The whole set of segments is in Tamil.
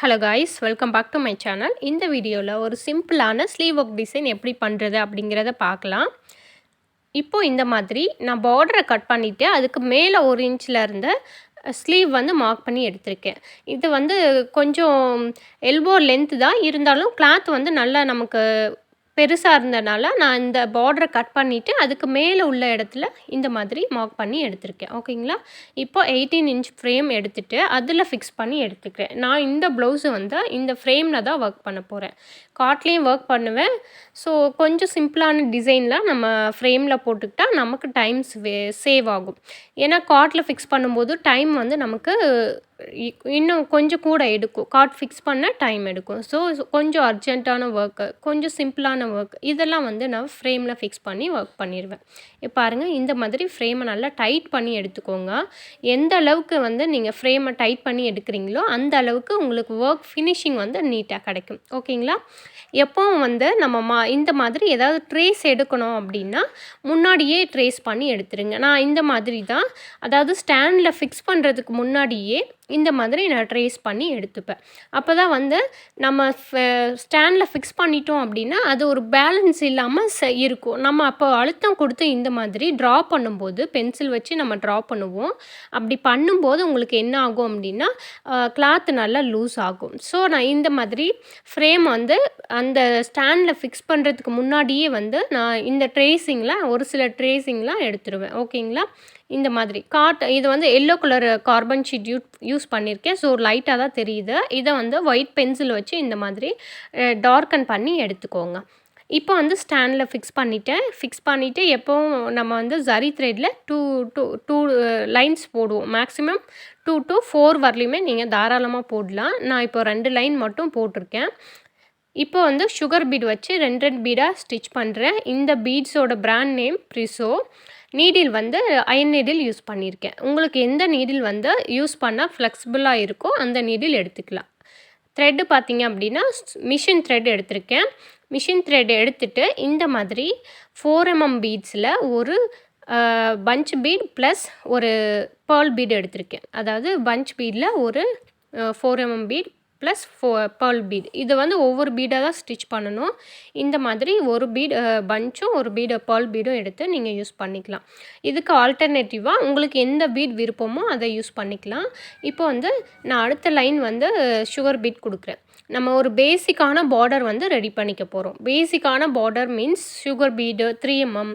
Hello guys, welcome back to my channel. இந்த வீடியோவில் ஒரு சிம்பிளான ஸ்லீவ் ஒர்க் டிசைன் எப்படி பண்ணுறது அப்படிங்கிறத பார்க்கலாம். இப்போது இந்த மாதிரி நான் பார்டரை கட் பண்ணிவிட்டு அதுக்கு மேலே 1 இன்ச்சில் இருந்து ஸ்லீவ் வந்து மார்க் பண்ணி எடுத்திருக்கேன். இது வந்து கொஞ்சம் எல்போ லென்த்து தான், இருந்தாலும் கிளாத் வந்து நல்லா நமக்கு பெருசாக இருந்தனால நான் இந்த பார்டரை கட் பண்ணிவிட்டு அதுக்கு மேலே உள்ள இடத்துல இந்த மாதிரி மார்க் பண்ணி எடுத்திருக்கேன். ஓகேங்களா? இப்போ 18 இன்ச் ஃப்ரேம் எடுத்துகிட்டு அதில் ஃபிக்ஸ் பண்ணி எடுத்துக்கிறேன். நான் இந்த ப்ளவுஸு வந்து இந்த ஃப்ரேமில் தான் ஒர்க் பண்ண போகிறேன். காட்லேயும் ஒர்க் பண்ணுவேன். ஸோ கொஞ்சம் சிம்பிளான டிசைன்லாம் நம்ம ஃப்ரேமில் போட்டுக்கிட்டா நமக்கு டைம்ஸ் சேவ் ஆகும். ஏன்னா காட்டில் ஃபிக்ஸ் பண்ணும்போது டைம் வந்து நமக்கு இன்னும் கொஞ்சம் கூட எடுக்கும். காட் ஃபிக்ஸ் பண்ண டைம் எடுக்கும். ஸோ கொஞ்சம் அர்ஜென்ட்டான ஒர்க்கு, கொஞ்சம் சிம்பிளான ஒர்க் இதெல்லாம் வந்து நான் ஃப்ரேமில் ஃபிக்ஸ் பண்ணி ஒர்க் பண்ணிடுவேன். இப்போ பாருங்கள், இந்த மாதிரி ஃப்ரேமை நல்லா டைட் பண்ணி எடுத்துக்கோங்க. எந்த அளவுக்கு வந்து நீங்கள் ஃப்ரேமை டைட் பண்ணி எடுக்கிறீங்களோ அந்த அளவுக்கு உங்களுக்கு ஒர்க் ஃபினிஷிங் வந்து நீட்டாக கிடைக்கும். ஓகேங்களா? எப்போவும் வந்து நம்ம இந்த மாதிரி ஏதாவது ட்ரேஸ் எடுக்கணும் அப்படின்னா முன்னாடியே ட்ரேஸ் பண்ணி எடுத்துருங்க. நான் இந்த மாதிரி தான், அதாவது ஸ்டாண்டில் ஃபிக்ஸ் பண்ணுறதுக்கு முன்னாடியே இந்த மாதிரி நான் ட்ரேஸ் பண்ணி எடுத்துப்பேன். அப்போ தான் வந்து நம்ம ஸ்டாண்டில் ஃபிக்ஸ் பண்ணிட்டோம் அப்படின்னா அது ஒரு பேலன்ஸ் இல்லாமல் இருக்கும். நம்ம அப்போ அழுத்தம் கொடுத்து இந்த மாதிரி ட்ரா பண்ணும்போது பென்சில் வச்சு நம்ம ட்ரா பண்ணுவோம். அப்படி பண்ணும்போது உங்களுக்கு என்ன ஆகும் அப்படின்னா கிளாத் நல்லா லூஸ் ஆகும். ஸோ நான் இந்த மாதிரி ஃப்ரேம் வந்து அந்த ஸ்டாண்டில் ஃபிக்ஸ் பண்ணுறதுக்கு முன்னாடியே வந்து நான் இந்த ஒரு சில ட்ரேஸிங்லாம் எடுத்துருவேன். ஓகேங்களா? இந்த மாதிரி இது வந்து yellow colour carbon sheet use பண்ணியிருக்கேன். ஸோ லைட்டாக தான் தெரியுது. இதை வந்து ஒயிட் பென்சில் வச்சு இந்த மாதிரி டார்க்கன் பண்ணி எடுத்துக்கோங்க. இப்போ வந்து ஸ்டாண்டில் ஃபிக்ஸ் பண்ணிவிட்டு எப்போவும் நம்ம வந்து ஜரி த்ரெட்டில் டூ லைன்ஸ் போடுவோம். மேக்ஸிமம் 2 to 4 வரலையுமே நீங்கள் தாராளமாக போடலாம். நான் இப்போ 2 லைன் மட்டும் போட்டிருக்கேன். இப்போ வந்து சுகர் பீட் வச்சு 2 பீடாக ஸ்டிச் பண்ணுறேன். இந்த பீட்ஸோட பிராண்ட் நேம் ப்ரிசோ. நீடில் வந்து அயன் நீடில் யூஸ் பண்ணியிருக்கேன். உங்களுக்கு எந்த நீடில் வந்து யூஸ் பண்ணால் ஃப்ளெக்சிபிளாக இருக்கோ அந்த நீடில் எடுத்துக்கலாம். த்ரெட்டு பார்த்திங்க அப்படின்னா மிஷின் த்ரெட் எடுத்திருக்கேன். மிஷின் த்ரெட் எடுத்துகிட்டு இந்த மாதிரி 4 mm பீட்ஸில் ஒரு பஞ்ச் பீட் ப்ளஸ் ஒரு பேர்ல் பீட் எடுத்திருக்கேன். அதாவது பஞ்ச் பீடில் ஒரு 4 mm bead plus pearl bead. இது வந்து ஒவ்வொரு பீடாக தான் ஸ்டிச் பண்ணணும். இந்த மாதிரி ஒரு பீட் பஞ்சும் ஒரு பீடு பேர்ல் பீடும் எடுத்து நீங்கள் யூஸ் பண்ணிக்கலாம். இதுக்கு ஆல்டர்னேட்டிவாக உங்களுக்கு எந்த பீட் விருப்பமோ அதை யூஸ் பண்ணிக்கலாம். இப்போ வந்து நான் அடுத்த லைன் வந்து சுகர் பீட் கொடுக்குறேன். நம்ம ஒரு பேசிக்கான பார்டர் வந்து ரெடி பண்ணிக்க போகிறோம். பேசிக்கான border means sugar bead 3 mm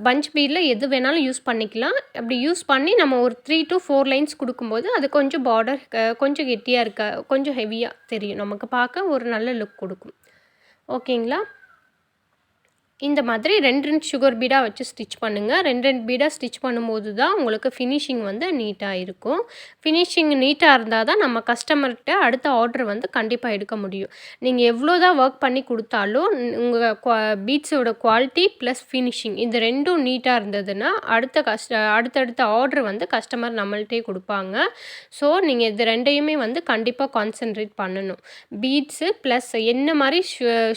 punch பீடில் எது வேணாலும் யூஸ் பண்ணிக்கலாம். அப்படி யூஸ் பண்ணி நம்ம ஒரு 3 to 4 லைன்ஸ் கொடுக்கும்போது அது கொஞ்சம் பார்டர் கொஞ்சம் கெட்டியாக கொஞ்சம் ஹெவியாக தெரியும். நமக்கு பார்க்க ஒரு நல்ல லுக் கொடுக்கும். ஓகேங்களா? இந்த மாதிரி 2 சுகர் பீடாக வச்சு ஸ்டிச் பண்ணுங்கள். 2 பீடாக ஸ்டிச் பண்ணும்போது தான் உங்களுக்கு ஃபினிஷிங் வந்து நீட்டாக இருக்கும். ஃபினிஷிங் நீட்டாக இருந்தால் தான் நம்ம கஸ்டமர்கிட்ட அடுத்த ஆர்டர் வந்து கண்டிப்பாக எடுக்க முடியும். நீங்கள் எவ்வளோ தான் ஒர்க் பண்ணி கொடுத்தாலும் உங்கள் பீட்ஸோட குவாலிட்டி ப்ளஸ் ஃபினிஷிங் இது 2ம் நீட்டாக இருந்ததுன்னா அடுத்தடுத்த ஆர்டர் வந்து கஸ்டமர் நம்மள்கிட்டே கொடுப்பாங்க. ஸோ நீங்கள் இது 2யுமே வந்து கண்டிப்பாக கான்சென்ட்ரேட் பண்ணணும். பீட்ஸு ப்ளஸ் என்ன மாதிரி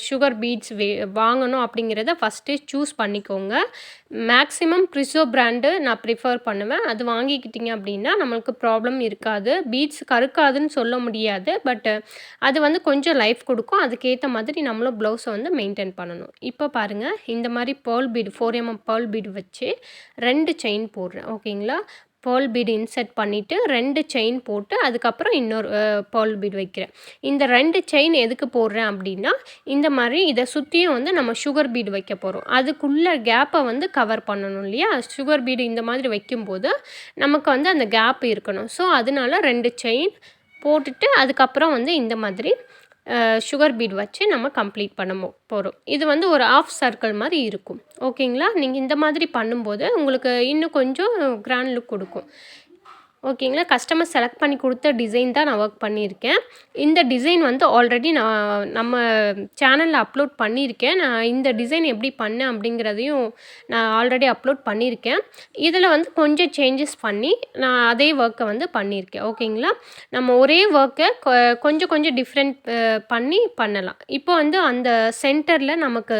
சுகர் பீட்ஸ் வாங்கணும் அப்படிங்கிறத ஃபஸ்ட்டே சூஸ் பண்ணிக்கோங்க. மேக்ஸிமம் ப்ரிசோ பிராண்டு நான் ப்ரிஃபர் பண்ணுவேன். அது வாங்கிக்கிட்டிங்க அப்படின்னா நம்மளுக்கு ப்ராப்ளம் இருக்காது. பீட்ஸ் கருக்காதுன்னு சொல்ல முடியாது. பட் அது வந்து கொஞ்சம் லைஃப் கொடுக்கும். அதுக்கேற்ற மாதிரி நம்மளும் ப்ளவுஸை வந்து மெயின்டைன் பண்ணணும். இப்போ பாருங்கள், இந்த மாதிரி pearl bead 4 mm pearl bead வச்சு 2 செயின் போடுறேன். ஓகேங்களா? பேர்ல் பீடு இன்சர்ட் பண்ணிவிட்டு 2 செயின் போட்டு அதுக்கப்புறம் இன்னொரு பேர்ல் பீடு வைக்கிறேன். இந்த 2 செயின் எதுக்கு போடுறேன் அப்படின்னா இந்த மாதிரி இதை சுற்றியும் வந்து நம்ம சுகர் பீடு வைக்க போகிறோம். அதுக்குள்ளே கேப்பை வந்து கவர் பண்ணணும் இல்லையா? சுகர் பீடு இந்த மாதிரி வைக்கும்போது நமக்கு வந்து அந்த கேப் இருக்கணும். ஸோ அதனால 2 செயின் போட்டுட்டு அதுக்கப்புறம் வந்து இந்த மாதிரி சுகர் பீட் வச்சு நம்ம கம்ப்ளீட் பண்ண போகிறோம். இது வந்து ஒரு ஆஃப் சர்க்கிள் மாதிரி இருக்கும். ஓகேங்களா? நீங்கள் இந்த மாதிரி பண்ணும்போது உங்களுக்கு இன்னும் கொஞ்சம் கிராண்ட் லுக் கொடுக்கும். ஓகேங்களா? கஸ்டமர் செலக்ட் பண்ணி கொடுத்த டிசைன் தான் நான் ஒர்க் பண்ணியிருக்கேன். இந்த டிசைன் வந்து ஆல்ரெடி நம்ம சேனலில் அப்லோட் பண்ணியிருக்கேன். நான் இந்த டிசைன் எப்படி பண்ணேன் அப்படிங்கிறதையும் நான் ஆல்ரெடி அப்லோட் பண்ணியிருக்கேன். இதில் வந்து கொஞ்சம் சேஞ்சஸ் பண்ணி நான் அதே ஒர்க்கை வந்து பண்ணியிருக்கேன். ஓகேங்களா? நம்ம ஒரே ஒர்க்கை கொஞ்சம் டிஃப்ரெண்ட் பண்ணலாம். இப்போ வந்து அந்த சென்டரில் நமக்கு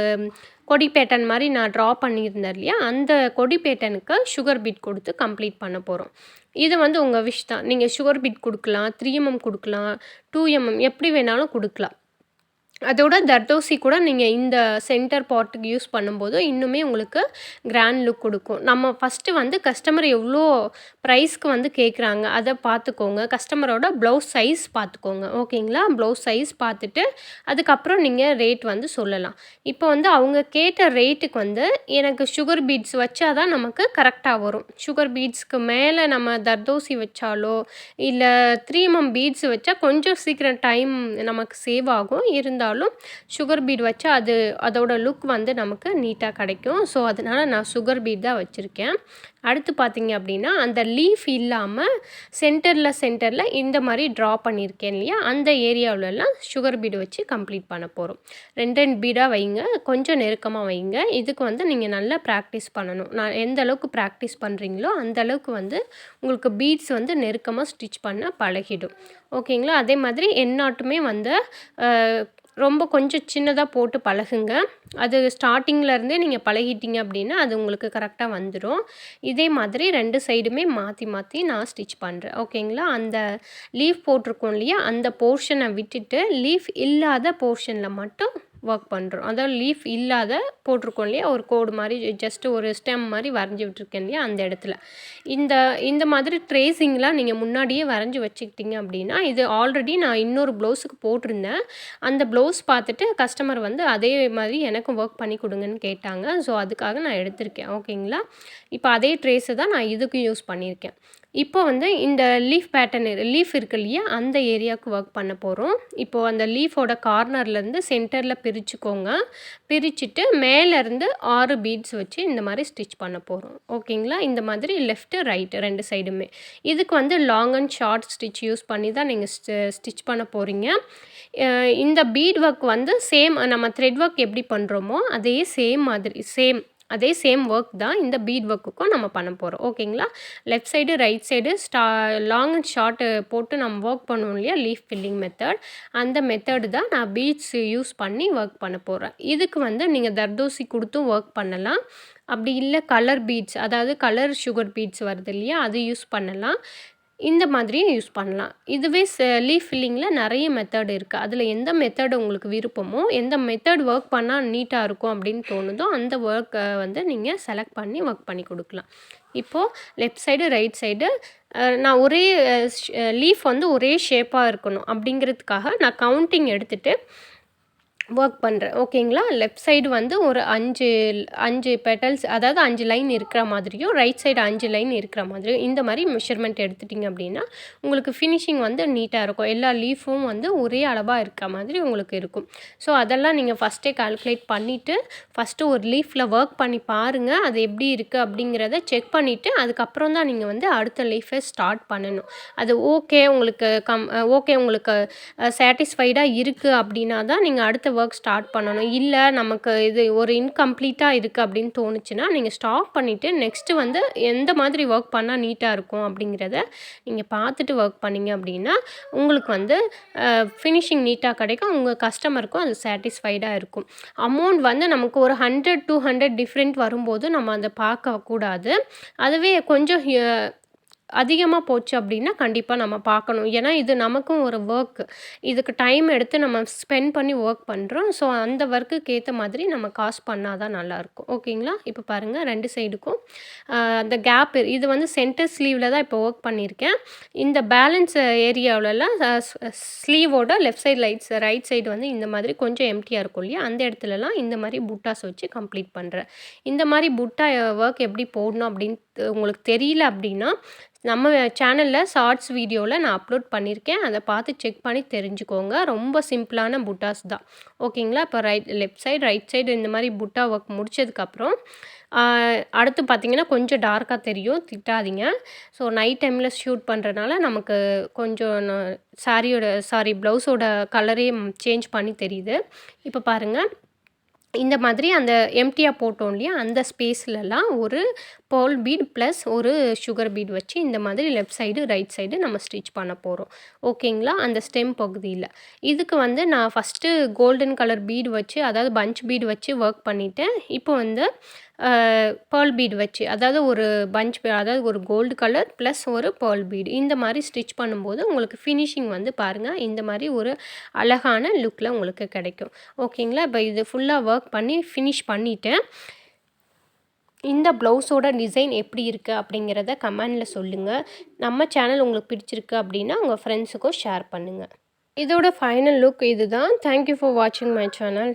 கொடி பேட்டர்ன் மாதிரி நான் ட்ரா பண்ணியிருந்தேன் இல்லையா, அந்த கொடி பேட்டர்னுக்கு சுகர் பீட் கொடுத்து கம்ப்ளீட் பண்ண போகிறோம். இது வந்து உங்கள் விஷ் தான். நீங்கள் சுகர் பீட் கொடுக்கலாம், 3mm கொடுக்கலாம், 2mm எப்படி வேணாலும் கொடுக்கலாம். அதோட தர்தோசி கூட நீங்கள் இந்த சென்டர் பார்ட்டுக்கு யூஸ் பண்ணும்போது இன்னுமே உங்களுக்கு கிராண்ட் லுக் கொடுக்கும். நம்ம ஃபஸ்ட்டு வந்து கஸ்டமர் எவ்வளோ ப்ரைஸ்க்கு வந்து கேட்குறாங்க அதை பார்த்துக்கோங்க. கஸ்டமரோட ப்ளவுஸ் சைஸ் பார்த்துக்கோங்க. ஓகேங்களா? ப்ளவுஸ் சைஸ் பார்த்துட்டு அதுக்கப்புறம் நீங்கள் ரேட் வந்து சொல்லலாம். இப்போ வந்து அவங்க கேட்ட ரேட்டுக்கு வந்து எனக்கு சுகர் பீட்ஸ் வச்சா தான் நமக்கு கரெக்டாக வரும். சுகர் பீட்ஸ்க்கு மேலே நம்ம தர்தோசி வச்சாலோ இல்லை 3mm பீட்ஸ் வச்சா கொஞ்சம் சீக்கிரம் டைம் நமக்கு சேவ் ஆகும். இருந்தாலும் சுகர் பீட் வச்சா அதோட லுக் வந்து நமக்கு நீட்டாக கிடைக்கும். ஸோ அதனால் நான் சுகர் பீட் தான் வச்சுருக்கேன். அடுத்து பார்த்தீங்க அப்படின்னா அந்த லீஃப் இல்லாமல் சென்டரில் இந்த மாதிரி ட்ரா பண்ணியிருக்கேன் இல்லையா, அந்த ஏரியாவிலலாம் சுகர் பீடு வச்சு கம்ப்ளீட் பண்ண போகிறோம். 2 பீடாக வைங்க, கொஞ்சம் நெருக்கமாக வைங்க. இதுக்கு வந்து நீங்கள் நல்லா ப்ராக்டிஸ் பண்ணணும். நான் எந்த அளவுக்கு ப்ராக்டிஸ் பண்ணுறீங்களோ அந்த அளவுக்கு வந்து உங்களுக்கு பீட்ஸ் வந்து நெருக்கமாக ஸ்டிச் பண்ண பழகிடும். ஓகேங்களா? அதே மாதிரி எந்நாட்டுமே வந்து ரொம்ப கொஞ்சம் சின்னதாக போட்டு பழகுங்க. அது ஸ்டார்டிங்லேருந்தே நீங்கள் பழகிட்டீங்க அப்படின்னா அது உங்களுக்கு கரெக்டாக வந்துடும். இதே மாதிரி 2 சைடுமே மாற்றி மாற்றி நான் ஸ்டிச் பண்ணுறேன். ஓகேங்களா? அந்த லீஃப் போட்டிருக்கோம் இல்லையா, அந்த போர்ஷனை விட்டுட்டு லீஃப் இல்லாத போர்ஷனில் மட்டும் ஒர்க் பண்ணுறோம். அதாவது லீஃப் இல்லாத போட்டிருக்கோம் இல்லையா, ஒரு கோடு மாதிரி ஜஸ்ட் ஒரு ஸ்டெம் மாதிரி வரைஞ்சி விட்டுருக்கேன் இல்லையா, அந்த இடத்துல இந்த மாதிரி ட்ரேசிங்லாம் நீங்கள் முன்னாடியே வரைஞ்சி வச்சுக்கிட்டீங்க அப்படின்னா, இது ஆல்ரெடி நான் இன்னொரு ப்ளவுஸுக்கு போட்டிருந்தேன். அந்த ப்ளவுஸ் பார்த்துட்டு கஸ்டமர் வந்து அதே மாதிரி எனக்கும் ஒர்க் பண்ணி கொடுங்கன்னு கேட்டாங்க. ஸோ அதுக்காக நான் எடுத்திருக்கேன். ஓகேங்களா? இப்போ அதே ட்ரேஸை தான் நான் இதுக்கும் யூஸ் பண்ணியிருக்கேன். இப்போ வந்து இந்த லீஃப் இருக்கு இல்லையா, அந்த ஏரியாவுக்கு ஒர்க் பண்ண போகிறோம். இப்போது அந்த லீஃபோட கார்னர்லேருந்து சென்டரில் பிரிச்சுக்கோங்க. பிரிச்சுட்டு மேலேருந்து 6 பீட்ஸ் வச்சு இந்த மாதிரி ஸ்டிச் பண்ண போகிறோம். ஓகேங்களா? இந்த மாதிரி லெஃப்ட்டு ரைட்டு 2 சைடுமே. இதுக்கு வந்து long and short stitch use பண்ணி தான் நீங்கள் ஸ்டிச் பண்ண போகிறீங்க. இந்த பீட் ஒர்க் வந்து நம்ம த்ரெட் ஒர்க் எப்படி பண்ணுறோமோ அதே சேம் ஒர்க் தான் இந்த பீட் ஒர்க்குக்கும் நம்ம பண்ண போகிறோம். ஓகேங்களா? Left side right side long and short போட்டு நம்ம ஒர்க் பண்ணுவோம் இல்லையா, லீஃப் ஃபில்லிங் மெத்தட், அந்த மெத்தடு தான் நான் பீட்ஸ் யூஸ் பண்ணி ஒர்க் பண்ண போகிறேன். இதுக்கு வந்து நீங்கள் தர்தோசி கொடுத்தும் ஒர்க் பண்ணலாம். அப்படி இல்லை கலர் பீட்ஸ், அதாவது கலர் சுகர் பீட்ஸ் வருது இல்லையா, அது யூஸ் பண்ணலாம். இந்த மாதிரியும் யூஸ் பண்ணலாம். இதுவே லீஃப் ஃபில்லிங்கில் நிறைய மெத்தட் இருக்குது. அதில் எந்த மெத்தட் உங்களுக்கு விருப்பமோ, எந்த மெத்தட் ஒர்க் பண்ணால் நீட்டாக இருக்கும் அப்படின்னு தோணுதோ அந்த ஒர்க்கை வந்து நீங்கள் செலக்ட் பண்ணி ஒர்க் பண்ணி கொடுக்கலாம். இப்போது லெஃப்ட் சைடு ரைட் சைடு நான் ஒரே லீஃப் வந்து ஒரே ஷேப்பாக இருக்கணும் அப்படிங்கிறதுக்காக நான் கவுண்டிங் எடுத்துகிட்டு ஒர்க் பண்ணுறேன். ஓகேங்களா? லெஃப்ட் சைடு வந்து ஒரு 5 பெட்டல்ஸ், அதாவது 5 லைன் இருக்கிற மாதிரியும், ரைட் சைடு 5 லைன் இருக்கிற மாதிரியும் இந்த மாதிரி மெஷர்மெண்ட் எடுத்துட்டிங்க அப்படின்னா உங்களுக்கு ஃபினிஷிங் வந்து நீட்டாக இருக்கும். எல்லா லீஃபும் வந்து ஒரே அளவாக இருக்கிற மாதிரி உங்களுக்கு இருக்கும். ஸோ அதெல்லாம் நீங்கள் ஃபஸ்ட்டே கால்குலேட் பண்ணிவிட்டு ஃபஸ்ட்டு ஒரு லீஃபில் ஒர்க் பண்ணி பாருங்கள், அது எப்படி இருக்குது அப்படிங்கிறத செக் பண்ணிவிட்டு அதுக்கப்புறம் தான் நீங்கள் வந்து அடுத்த லீஃபை ஸ்டார்ட் பண்ணணும். அது ஓகே உங்களுக்கு சாட்டிஸ்ஃபைடாக இருக்குது அப்படின்னா தான் நீங்கள் அடுத்த ஒர்க் ஸ்டார்ட் பண்ணணும். இல்லை நமக்கு இது ஒரு இன்கம்ப்ளீட்டாக இருக்குது அப்படின்னு தோணுச்சுன்னா நீங்கள் ஸ்டாப் பண்ணிவிட்டு நெக்ஸ்ட்டு வந்து எந்த மாதிரி ஒர்க் பண்ணால் நீட்டாக இருக்கும் அப்படிங்கிறத நீங்கள் பார்த்துட்டு ஒர்க் பண்ணிங்க அப்படின்னா உங்களுக்கு வந்து ஃபினிஷிங் நீட்டாக கிடைக்கும். உங்கள் கஸ்டமருக்கும் அது சாட்டிஸ்ஃபைடாக இருக்கும். அமௌண்ட் வந்து நமக்கு ஒரு 100-200 டிஃப்ரெண்ட் வரும்போது நம்ம அதை பார்க்கக்கூடாது. அதுவே கொஞ்சம் அதிகமாக போச்சு அப்படின்னா கண்டிப்பாக நம்ம பார்க்கணும். ஏன்னா இது நமக்கும் ஒரு ஒர்க், இதுக்கு டைம் எடுத்து நம்ம ஸ்பெண்ட் பண்ணி ஒர்க் பண்ணுறோம். ஸோ அந்த ஒர்க்குக்கு ஏற்ற மாதிரி நம்ம காசு பண்ணால் தான் நல்லாயிருக்கும். ஓகேங்களா? இப்போ பாருங்கள் 2 சைடுக்கும் அந்த கேப் இது வந்து சென்டர் ஸ்லீவில் தான் இப்போ ஒர்க் பண்ணியிருக்கேன். இந்த பேலன்ஸ் ஏரியாவிலலாம் ஸ்லீவோட லெஃப்ட் சைடு ரைட் சைடு வந்து இந்த மாதிரி கொஞ்சம் எம்டியாக இருக்கும் இல்லையா, அந்த இடத்துலலாம் இந்த மாதிரி புட்டாஸ் வச்சு கம்ப்ளீட் பண்ணுறேன். இந்த மாதிரி புட்டா ஒர்க் எப்படி போடணும் அப்படின்னு உங்களுக்கு தெரியல அப்படின்னா நம்ம சேனலில் ஷார்ட்ஸ் வீடியோவில் நான் அப்லோட் பண்ணியிருக்கேன். அதை பார்த்து செக் பண்ணி தெரிஞ்சுக்கோங்க. ரொம்ப சிம்பிளான புட்டாஸ் தான். ஓகேங்களா? இப்போ லெஃப்ட் சைடு ரைட் சைடு இந்த மாதிரி புட்டா ஒர்க் முடித்ததுக்கப்புறம் அடுத்து பார்த்திங்கன்னா கொஞ்சம் டார்க்காக தெரியும், திட்டாதீங்க. ஸோ நைட் டைமில் ஷூட் பண்ணுறதுனால நமக்கு கொஞ்சம் ப்ளவுஸோட கலரே சேஞ்ச் பண்ணி தெரியுது. இப்போ பாருங்கள், இந்த மாதிரி அந்த எம்ப்டியாக போட்டோம் இல்லையா, அந்த ஸ்பேஸ்லலாம் ஒரு பேர்ல் பீட் ப்ளஸ் ஒரு சுகர் பீட் வச்சு இந்த மாதிரி லெஃப்ட் சைடு, ரைட் சைடு நம்ம ஸ்டிச் பண்ண போகிறோம். ஓகேங்களா? அந்த ஸ்டெம் பகுதியில. இதுக்கு வந்து நான் ஃபஸ்ட்டு கோல்டன் கலர் பீட் வச்சு, அதாவது பஞ்ச் பீட் வச்சு ஒர்க் பண்ணிட்டேன். இப்போ வந்து பேர்ல் பீட் வச்சு, அதாவது ஒரு அதாவது ஒரு கோல்டு கலர் ப்ளஸ் ஒரு பேர்ல் பீட் இந்த மாதிரி ஸ்டிச் பண்ணும்போது உங்களுக்கு ஃபினிஷிங் வந்து பாருங்கள், இந்த மாதிரி ஒரு அழகான லுக்கில் உங்களுக்கு கிடைக்கும். ஓகேங்களா? இப்போ இது ஃபுல்லாக ஒர்க் பண்ணி ஃபினிஷ் பண்ணிவிட்டேன். இந்த ப்ளவுஸோட டிசைன் எப்படி இருக்குது அப்படிங்கிறத கமெண்டில் சொல்லுங்கள். நம்ம சேனல் உங்களுக்கு பிடிச்சிருக்கு அப்படின்னா உங்கள் ஃப்ரெண்ட்ஸுக்கும் ஷேர் பண்ணுங்கள். இதோட ஃபைனல் லுக் இதுதான். தேங்க்யூ ஃபார் வாட்சிங் மை சேனல்.